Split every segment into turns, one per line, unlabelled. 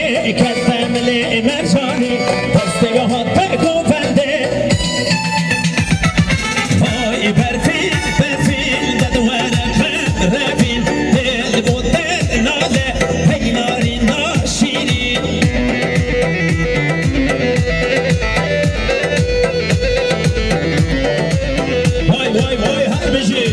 مرجاني كتملي مرجاني دستي حط كوفندي هاي برفيل برفيل ددوانا رفيل دل بودن ناله هيناري ناشيري واي واي واي هربجي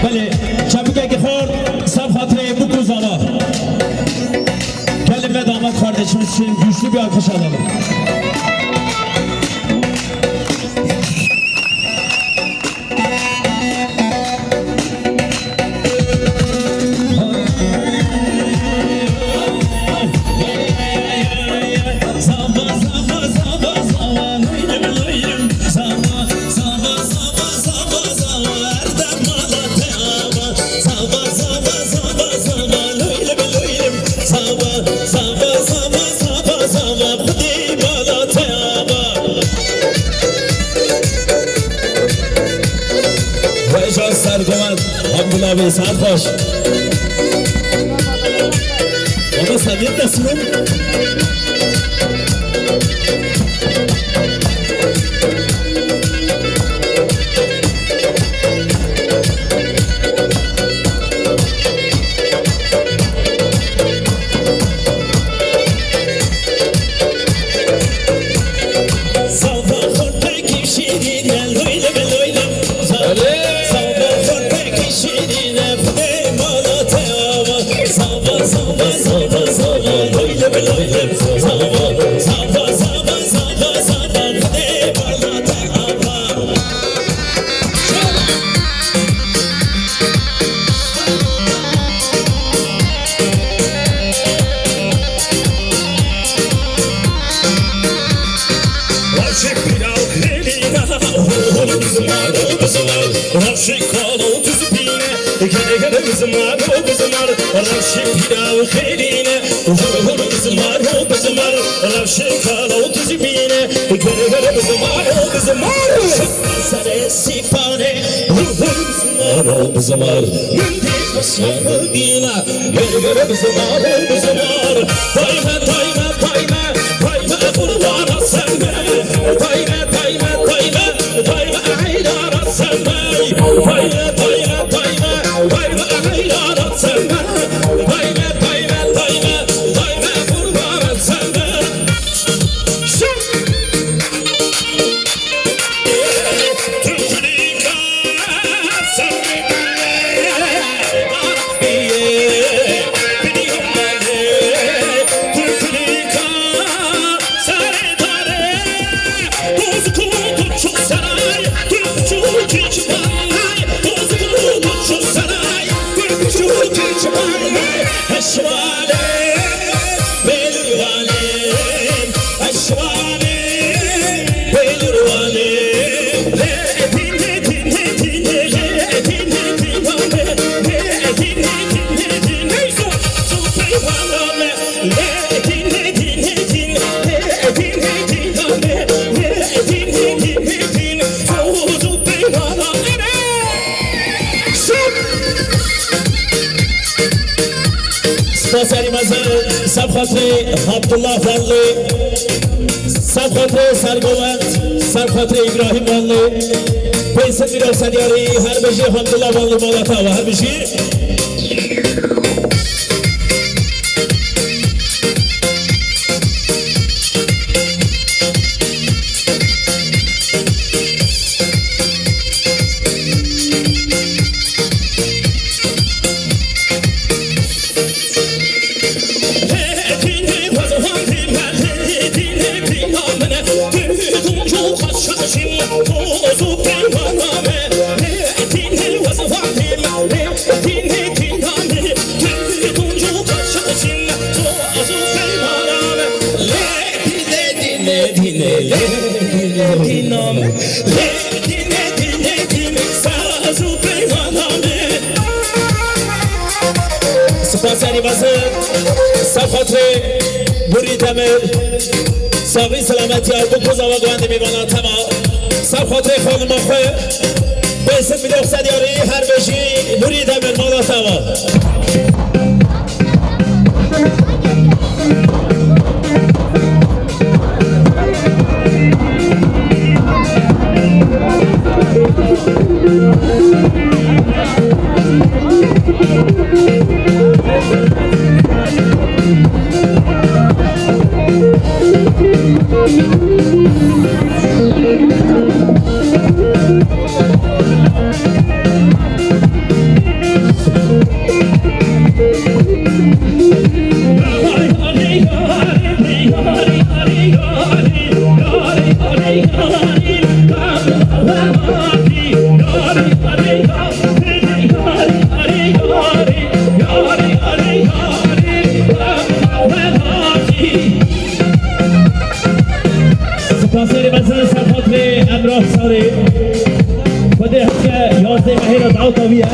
بله çabuk ki خور saf hatırayı bu kuzama gelin ve damat kardeşimiz için güçlü bir alkış alalım. Serkomen, Abdullah Bey saat baş. Ama sen neredesin? Zamar, mündir aslanı bina, gel zamar, zamar. Tayme, tayme, tayme, tayme kurban aslanı. Tayme, tayme, tayme, tayme aylar aslanı. Tayme, tayme, tayme, tayme aylar aslanı. Tayme, tayme, tayme, tayme kurban aslanı. Sarfatri Abdullah Vanlı, Sarfatri Sargovent, Sarfatri İbrahim Vanlı, Beysin Mirosanyari, Harbeci Abdullah Vanlı Malatava, Harbeci. Dine گریمازı Safatri Nuri Demir Sağlığı selameti al bu kuzava güvendi mivana tamam Safatri hanıma koy Besin bile yoksa diyarı her beşi Nuri Demir Malatava Spaseri bazı Safatri Emrah Sari Kode hafke yazdı mehira davtaviye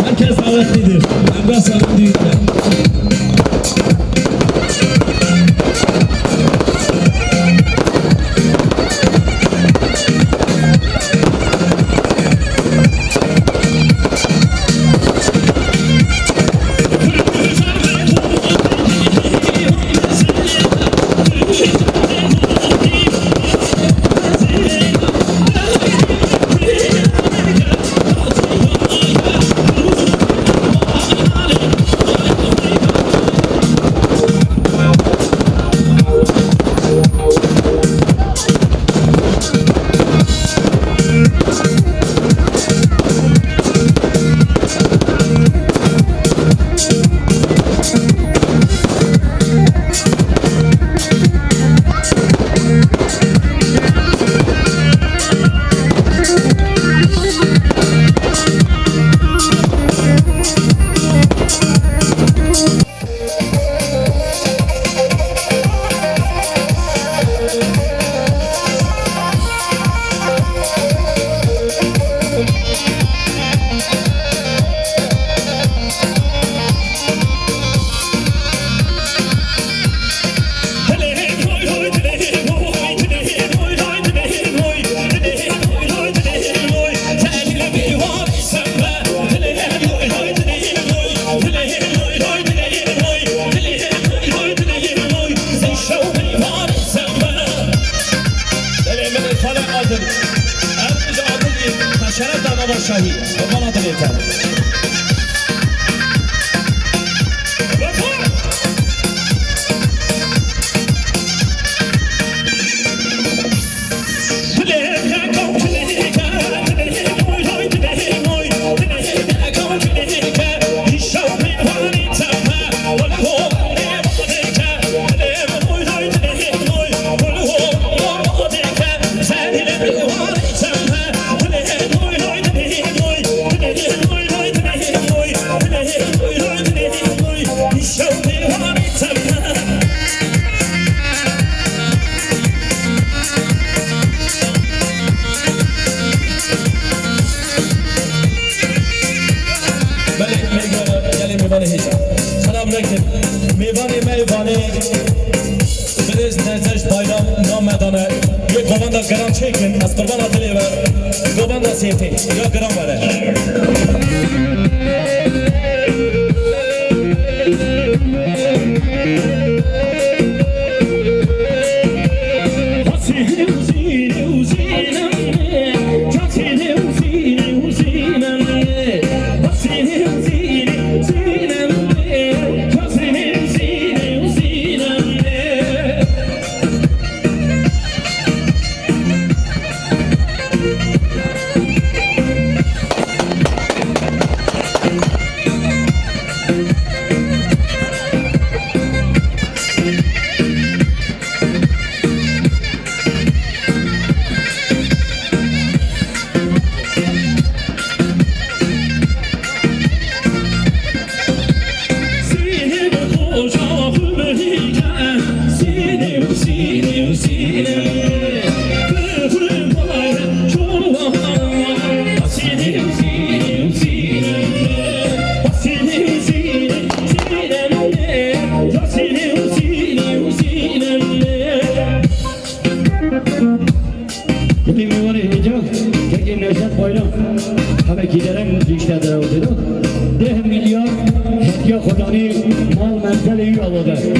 Herkes davetlidir Emrah Sari düğünler Şahit, bana da yeter. Gram çekin, az kurban atılıyor ve kurban da seyfti, ya gram var.
همه کی درم دیشته در آورده 10 میلیارد هدیه خدانی مال منزل ای آورده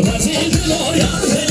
Brasil,